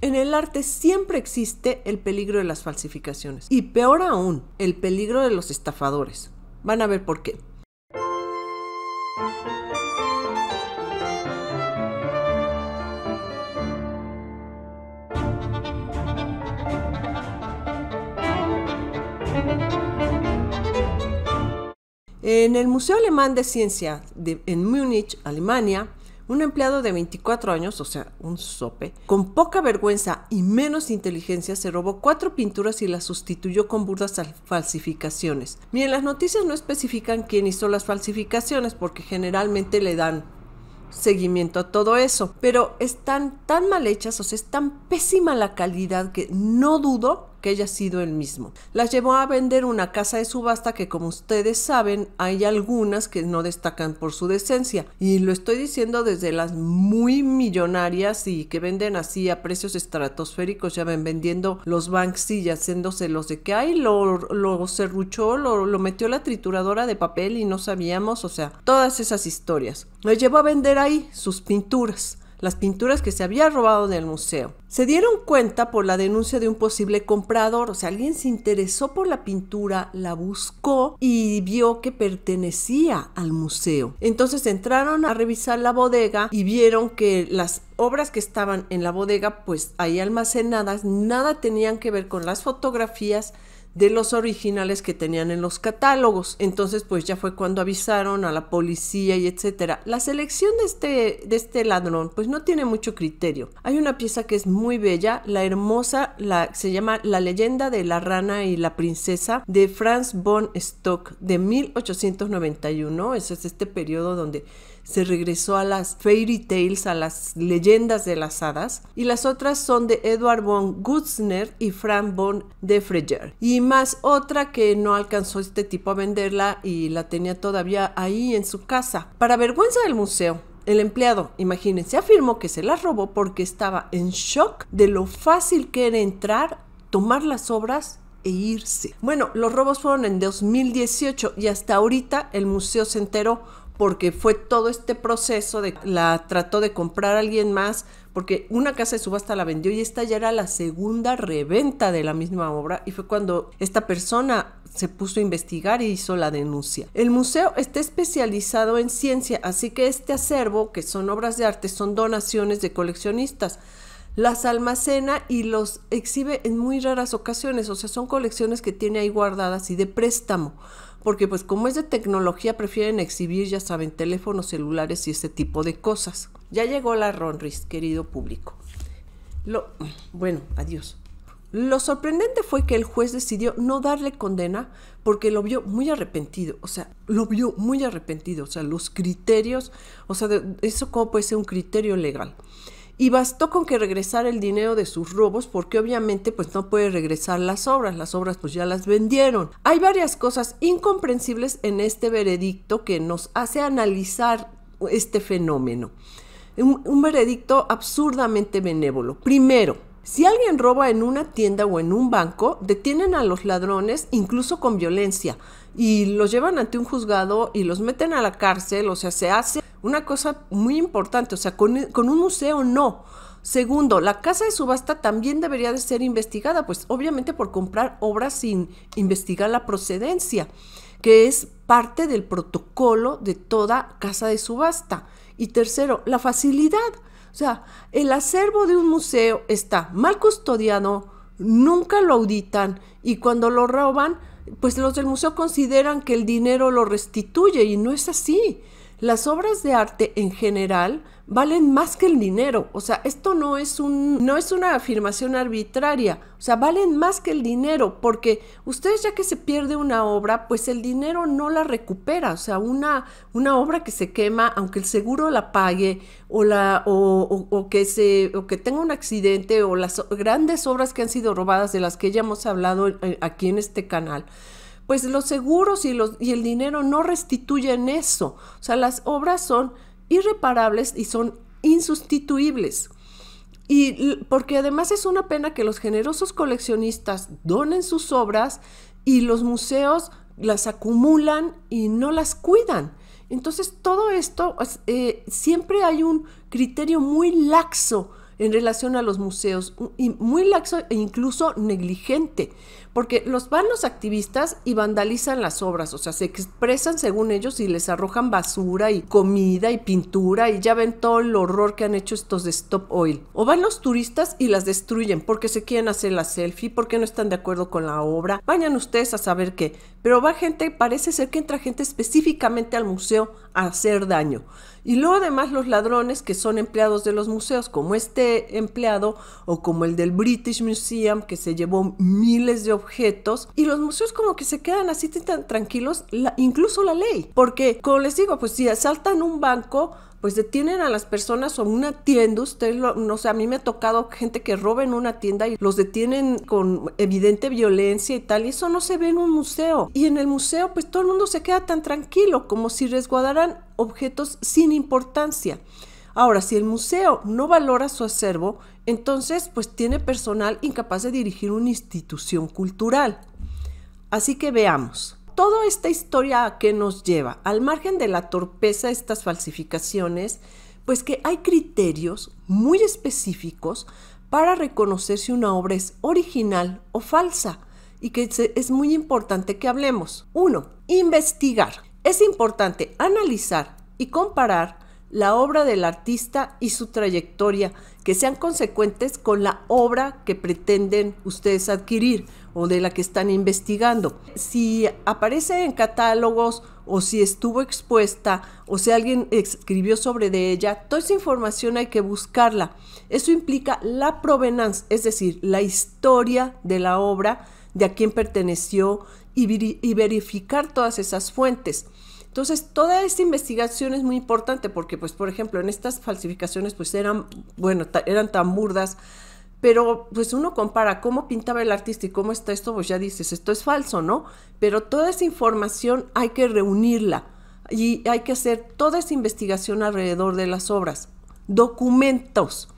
en el arte siempre existe el peligro de las falsificaciones. Y peor aún, el peligro de los estafadores. Van a ver por qué. En el Museo Alemán de Ciencia en Múnich, Alemania, un empleado de 24 años, o sea, un zope, con poca vergüenza y menos inteligencia, se robó 4 pinturas y las sustituyó con burdas falsificaciones. Miren, las noticias no especifican quién hizo las falsificaciones porque generalmente le dan seguimiento a todo eso, pero están tan mal hechas, o sea, es tan pésima la calidad que no dudo que haya sido el mismo. Las llevó a vender una casa de subasta que, como ustedes saben, hay algunas que no destacan por su decencia, y lo estoy diciendo desde las muy millonarias y que venden así a precios estratosféricos. Ya ven vendiendo los Banksy y haciéndoselos de que ay, lo serruchó, lo metió a la trituradora de papel y no sabíamos, o sea, todas esas historias. Las llevó a vender ahí sus pinturas, las pinturas que se había robado del museo. Se dieron cuenta por la denuncia de un posible comprador, o sea, alguien se interesó por la pintura, la buscó y vio que pertenecía al museo. Entonces entraron a revisar la bodega y vieron que las obras que estaban en la bodega, pues ahí almacenadas, nada tenían que ver con las fotografías de los originales que tenían en los catálogos. Entonces pues ya fue cuando avisaron a la policía y etcétera. La selección de este ladrón pues no tiene mucho criterio. Hay una pieza que es muy bella, la hermosa, se llama La leyenda de la rana y la princesa, de Franz von Stock, de 1891. Ese es este periodo donde se regresó a las fairy tales, a las leyendas de las hadas, y las otras son de Edward von Gutzner y Frank von Defregger, y más otra que no alcanzó este tipo a venderla y la tenía todavía ahí en su casa. Para vergüenza del museo, el empleado, imagínense, afirmó que se las robó porque estaba en shock de lo fácil que era entrar, tomar las obras e irse. Bueno, los robos fueron en 2018 y hasta ahorita el museo se enteró, porque fue todo este proceso de la trató de comprar a alguien más, porque una casa de subasta la vendió y esta ya era la segunda reventa de la misma obra, y fue cuando esta persona se puso a investigar y hizo la denuncia. El museo está especializado en ciencia, así que este acervo, que son obras de arte, son donaciones de coleccionistas. Las almacena y los exhibe en muy raras ocasiones, o sea, son colecciones que tiene ahí guardadas y de préstamo, porque pues como es de tecnología prefieren exhibir, ya saben, teléfonos celulares y ese tipo de cosas. Ya llegó la Ronris, querido público. Bueno, adiós. Lo sorprendente fue que el juez decidió no darle condena porque lo vio muy arrepentido, o sea, los criterios, o sea, eso cómo puede ser un criterio legal. Y bastó con que regresara el dinero de sus robos, porque obviamente pues no puede regresar las obras pues ya las vendieron. Hay varias cosas incomprensibles en este veredicto que nos hace analizar este fenómeno. Un veredicto absurdamente benévolo. Primero, si alguien roba en una tienda o en un banco, detienen a los ladrones incluso con violencia y los llevan ante un juzgado y los meten a la cárcel, o sea, se hace una cosa muy importante, o sea, con un museo no. Segundo, la casa de subasta también debería de ser investigada, pues obviamente por comprar obras sin investigar la procedencia, que es parte del protocolo de toda casa de subasta. Y tercero, la facilidad. O sea, el acervo de un museo está mal custodiado, nunca lo auditan y cuando lo roban, pues los del museo consideran que el dinero lo restituye y no es así. Las obras de arte en general valen más que el dinero, o sea, esto no es una afirmación arbitraria, o sea, valen más que el dinero, porque ustedes, ya que se pierde una obra, pues el dinero no la recupera, o sea, una obra que se quema, aunque el seguro la pague, o que tenga un accidente, o las grandes obras que han sido robadas, de las que ya hemos hablado aquí en este canal, pues los seguros y el dinero no restituyen eso. O sea, las obras son irreparables y son insustituibles. Y porque además es una pena que los generosos coleccionistas donen sus obras y los museos las acumulan y no las cuidan. Entonces todo esto, siempre hay un criterio muy laxo en relación a los museos, y muy laxo e incluso negligente, porque van los activistas y vandalizan las obras, o sea, se expresan según ellos y les arrojan basura y comida y pintura y ya ven todo el horror que han hecho estos de Stop Oil. O van los turistas y las destruyen porque se quieren hacer la selfie, porque no están de acuerdo con la obra. Vayan ustedes a saber qué. Pero va gente, parece ser que entra gente específicamente al museo a hacer daño. Y luego además los ladrones que son empleados de los museos, como este empleado o como el del British Museum, que se llevó miles de objetos, y los museos como que se quedan así tan tranquilos, incluso la ley, porque como les digo, pues si asaltan un banco, pues detienen a las personas o una tienda. Ustedes no sé, a mí me ha tocado gente que roba en una tienda y los detienen con evidente violencia y tal, y eso no se ve en un museo. Y en el museo pues todo el mundo se queda tan tranquilo, como si resguardaran objetos sin importancia. Ahora, si el museo no valora su acervo, entonces pues tiene personal incapaz de dirigir una institución cultural. Así que veamos. Toda esta historia a qué nos lleva, al margen de la torpeza de estas falsificaciones, pues que hay criterios muy específicos para reconocer si una obra es original o falsa, y que es muy importante que hablemos. 1. Investigar. Es importante analizar y comparar la obra del artista y su trayectoria, que sean consecuentes con la obra que pretenden ustedes adquirir o de la que están investigando. Si aparece en catálogos o si estuvo expuesta o si alguien escribió sobre de ella, toda esa información hay que buscarla. Eso implica la provenance, es decir, la historia de la obra, de a quién perteneció y verificar todas esas fuentes. Entonces, toda esta investigación es muy importante porque, pues, por ejemplo, en estas falsificaciones, pues, eran tan burdas, pero, pues, uno compara cómo pintaba el artista y cómo está esto, pues, ya dices, esto es falso, ¿no? Pero toda esa información hay que reunirla y hay que hacer toda esa investigación alrededor de las obras. Documentos.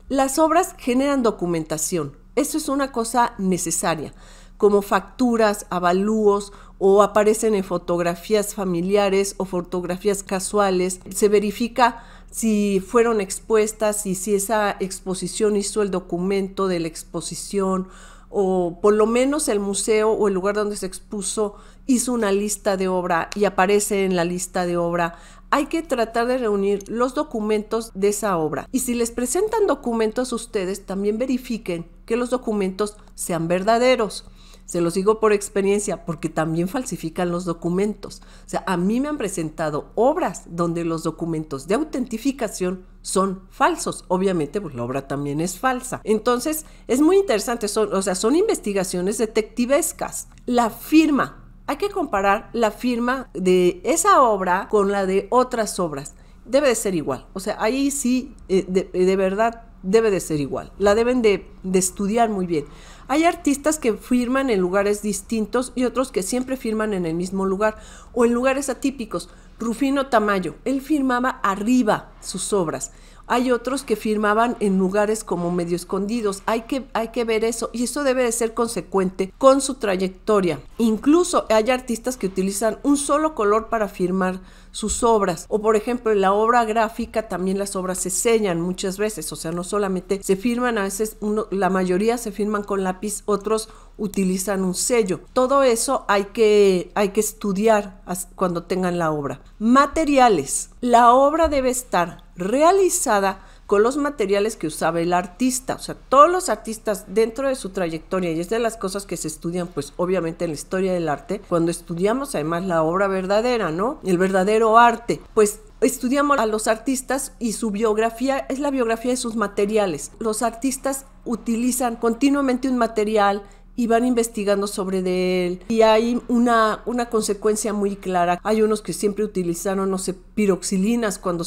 Las obras generan documentación. Eso es una cosa necesaria, como facturas, avalúos, o aparecen en fotografías familiares o fotografías casuales. Se verifica si fueron expuestas y si esa exposición hizo el documento de la exposición, o por lo menos el museo o el lugar donde se expuso hizo una lista de obra y aparece en la lista de obra. Hay que tratar de reunir los documentos de esa obra. Y si les presentan documentos a ustedes, también verifiquen que los documentos sean verdaderos. Se los digo por experiencia, porque también falsifican los documentos. O sea, a mí me han presentado obras donde los documentos de autentificación son falsos. Obviamente, pues la obra también es falsa. Entonces, es muy interesante. Son investigaciones detectivescas. La firma. Hay que comparar la firma de esa obra con la de otras obras. Debe de ser igual. O sea, ahí sí, de verdad, debe de ser igual. La deben de estudiar muy bien. Hay artistas que firman en lugares distintos y otros que siempre firman en el mismo lugar o en lugares atípicos. Rufino Tamayo, él firmaba arriba sus obras. Hay otros que firmaban en lugares como medio escondidos. Hay que ver eso, y eso debe de ser consecuente con su trayectoria. Incluso hay artistas que utilizan un solo color para firmar sus obras, o por ejemplo en la obra gráfica también las obras se sellan muchas veces, o sea, no solamente se firman, a veces la mayoría se firman con lápiz, otros utilizan un sello. Todo eso hay que estudiar cuando tengan la obra. Materiales. La obra debe estar realizada con los materiales que usaba el artista. O sea, todos los artistas dentro de su trayectoria, y es de las cosas que se estudian, pues obviamente en la historia del arte, cuando estudiamos además la obra verdadera, ¿no? El verdadero arte, pues estudiamos a los artistas y su biografía es la biografía de sus materiales. Los artistas utilizan continuamente un material y van investigando sobre de él, y hay una consecuencia muy clara. Hay unos que siempre utilizaron, no sé, piroxilinas cuando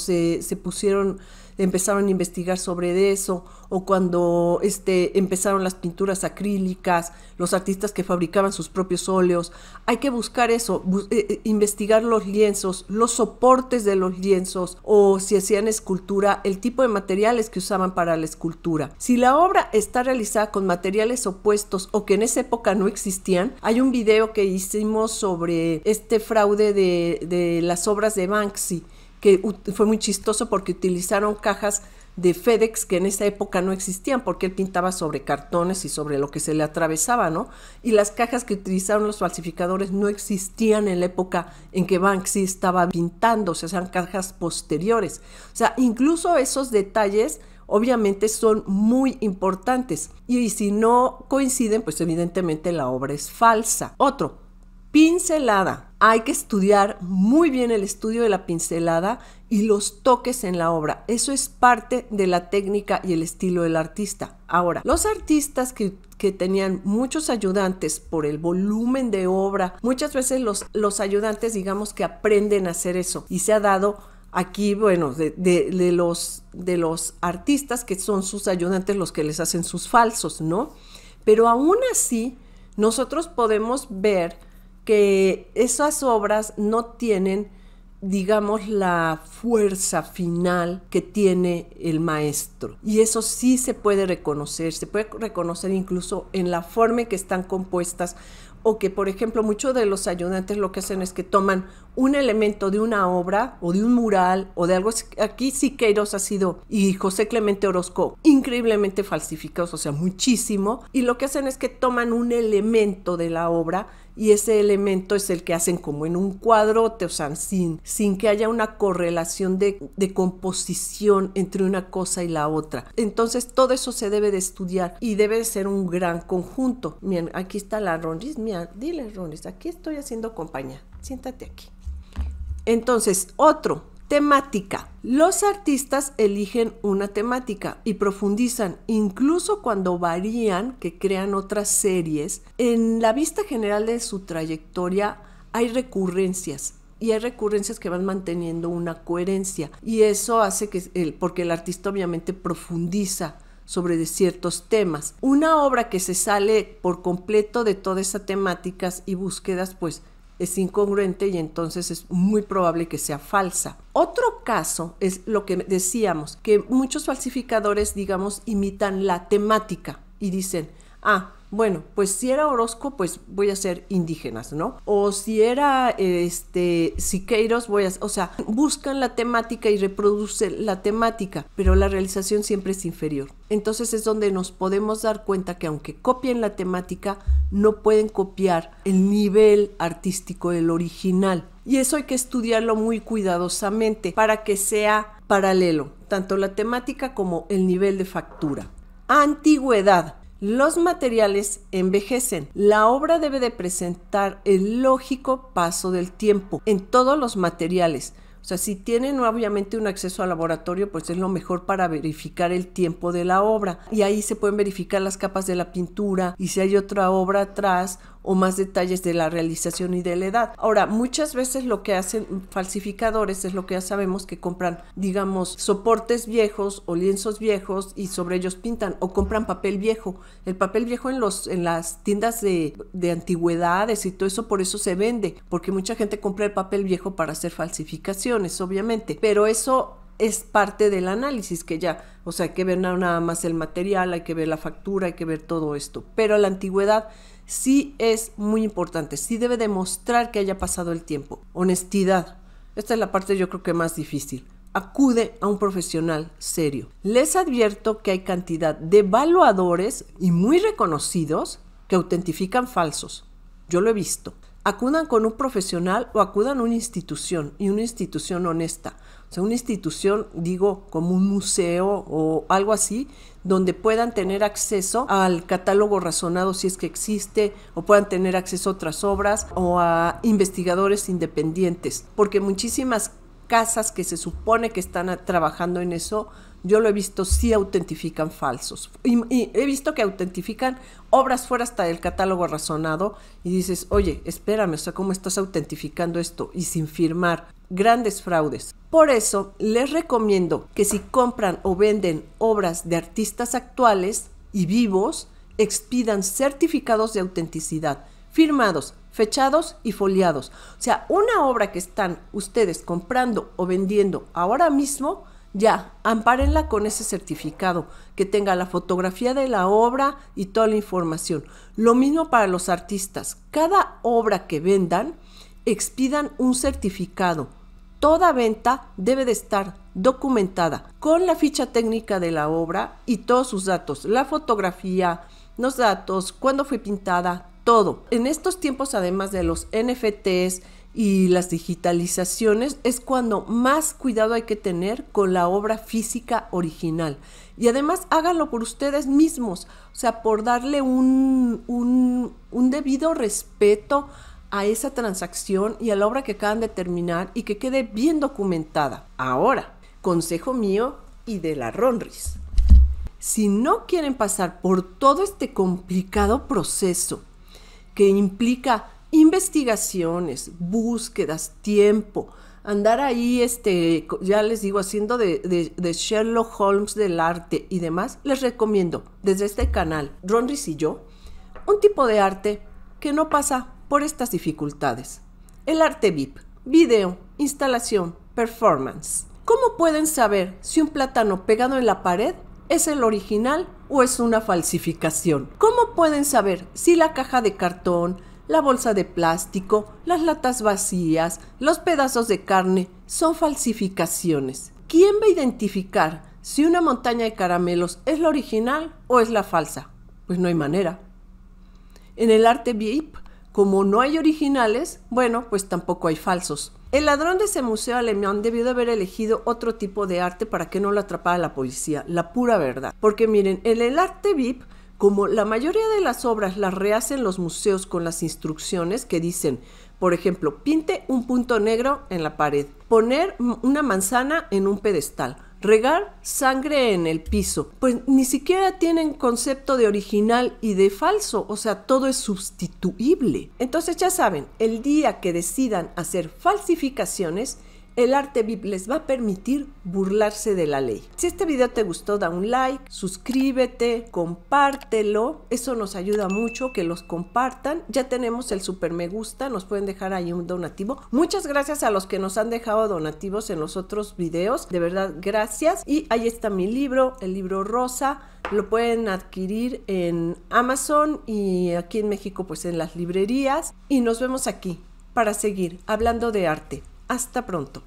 empezaron a investigar sobre eso, o cuando empezaron las pinturas acrílicas, los artistas que fabricaban sus propios óleos. Hay que buscar eso, investigar los lienzos, los soportes de los lienzos, o si hacían escultura, el tipo de materiales que usaban para la escultura. Si la obra está realizada con materiales opuestos o que en esa época no existían, hay un video que hicimos sobre este fraude de las obras de Banksy, que fue muy chistoso porque utilizaron cajas de FedEx, que en esa época no existían, porque él pintaba sobre cartones y sobre lo que se le atravesaba, ¿no? Y las cajas que utilizaron los falsificadores no existían en la época en que Banksy estaba pintando, o sea, eran cajas posteriores. O sea, incluso esos detalles obviamente son muy importantes, y si no coinciden, pues evidentemente la obra es falsa. Otro, pincelada. Hay que estudiar muy bien el estudio de la pincelada y los toques en la obra. Eso es parte de la técnica y el estilo del artista. Ahora, los artistas que tenían muchos ayudantes por el volumen de obra, muchas veces los ayudantes, digamos, que aprenden a hacer eso, y se ha dado aquí, bueno, de los artistas que son sus ayudantes los que les hacen sus falsos, ¿no? Pero aún así, nosotros podemos ver que esas obras no tienen, digamos, la fuerza final que tiene el maestro. Y eso sí se puede reconocer incluso en la forma en que están compuestas, o que, por ejemplo, muchos de los ayudantes lo que hacen es que toman un elemento de una obra o de un mural o de algo. Aquí Siqueiros ha sido, y José Clemente Orozco, increíblemente falsificados, o sea, muchísimo, y lo que hacen es que toman un elemento de la obra, y ese elemento es el que hacen como en un cuadrote, o sea, sin que haya una correlación de composición entre una cosa y la otra. Entonces todo eso se debe de estudiar y debe de ser un gran conjunto. Miren, aquí está la Rondis. Mira, dile Rondis, aquí estoy haciendo compañía, siéntate aquí. Entonces, otro, temática. Los artistas eligen una temática y profundizan, incluso cuando varían, que crean otras series. En la vista general de su trayectoria hay recurrencias, y hay recurrencias que van manteniendo una coherencia, y eso hace que porque el artista obviamente profundiza sobre ciertos temas. Una obra que se sale por completo de todas esas temáticas y búsquedas, pues es incongruente, y entonces es muy probable que sea falsa. Otro caso es lo que decíamos, que muchos falsificadores, digamos, imitan la temática y dicen, bueno, pues si era Orozco, pues voy a hacer indígenas, ¿no? O si era Siqueiros, o sea, buscan la temática y reproducen la temática, pero la realización siempre es inferior. Entonces es donde nos podemos dar cuenta que aunque copien la temática, no pueden copiar el nivel artístico del original. Y eso hay que estudiarlo muy cuidadosamente para que sea paralelo, tanto la temática como el nivel de factura. Antigüedad. Los materiales envejecen. La obra debe de presentar el lógico paso del tiempo en todos los materiales. O sea, si tienen obviamente un acceso al laboratorio, pues es lo mejor para verificar el tiempo de la obra. Y ahí se pueden verificar las capas de la pintura y si hay otra obra atrás o más detalles de la realización y de la edad. Ahora, muchas veces lo que hacen falsificadores es lo que ya sabemos, que compran, digamos, soportes viejos o lienzos viejos y sobre ellos pintan, o compran papel viejo. El papel viejo en las tiendas de antigüedades y todo eso, por eso se vende, porque mucha gente compra el papel viejo para hacer falsificaciones, obviamente, pero eso es parte del análisis, que ya, o sea, hay que ver nada más el material, hay que ver la factura, hay que ver todo esto, pero la antigüedad sí es muy importante, sí debe demostrar que haya pasado el tiempo. Honestidad, esta es la parte yo creo que más difícil. Acude a un profesional serio. Les advierto que hay cantidad de evaluadores y muy reconocidos que autentifican falsos. Yo lo he visto. Acudan con un profesional o acudan a una institución, y una institución honesta. O sea, una institución, digo, como un museo o algo así, donde puedan tener acceso al catálogo razonado si es que existe, o puedan tener acceso a otras obras o a investigadores independientes, porque muchísimas casas que se supone que están trabajando en eso, yo lo he visto, sí autentifican falsos. Y he visto que autentifican obras fuera hasta del catálogo razonado, y dices, oye, espérame, o sea, ¿cómo estás autentificando esto? Y sin firmar. Grandes fraudes. Por eso les recomiendo que si compran o venden obras de artistas actuales y vivos, expidan certificados de autenticidad, firmados, fechados y foliados. O sea, una obra que están ustedes comprando o vendiendo ahora mismo, ya, ampárenla con ese certificado, que tenga la fotografía de la obra y toda la información. Lo mismo para los artistas. Cada obra que vendan, expidan un certificado Toda venta debe de estar documentada con la ficha técnica de la obra y todos sus datos, la fotografía, los datos, cuándo fue pintada, todo. En estos tiempos, además de los NFTs y las digitalizaciones, es cuando más cuidado hay que tener con la obra física original. Y además háganlo por ustedes mismos, o sea, por darle un debido respeto a esa transacción y a la obra que acaban de terminar y que quede bien documentada. Ahora, consejo mío y de la Ronris. Si no quieren pasar por todo este complicado proceso que implica investigaciones, búsquedas, tiempo, andar ahí, ya les digo, haciendo de Sherlock Holmes del arte y demás, les recomiendo desde este canal, Ronris y yo, un tipo de arte que no pasa por estas dificultades. El arte VIP, video, instalación, performance. ¿Cómo pueden saber si un plátano pegado en la pared es el original o es una falsificación? ¿Cómo pueden saber si la caja de cartón, la bolsa de plástico, las latas vacías, los pedazos de carne son falsificaciones? ¿Quién va a identificar si una montaña de caramelos es la original o es la falsa? Pues no hay manera. En el arte VIP, como no hay originales, bueno, pues tampoco hay falsos. El ladrón de ese museo alemán debió de haber elegido otro tipo de arte para que no lo atrapara la policía, la pura verdad. Porque miren, en el arte VIP, como la mayoría de las obras las rehacen los museos con las instrucciones que dicen, por ejemplo, pinte un punto negro en la pared, poner una manzana en un pedestal, regar sangre en el piso, pues ni siquiera tienen concepto de original y de falso, o sea, todo es sustituible. Entonces ya saben, el día que decidan hacer falsificaciones, el arte VIP les va a permitir burlarse de la ley. Si este video te gustó, da un like, suscríbete, compártelo. Eso nos ayuda mucho que los compartan. Ya tenemos el super me gusta, nos pueden dejar ahí un donativo. Muchas gracias a los que nos han dejado donativos en los otros videos. De verdad, gracias. Y ahí está mi libro, el libro rosa. Lo pueden adquirir en Amazon y aquí en México pues en las librerías. Y nos vemos aquí para seguir hablando de arte. Hasta pronto.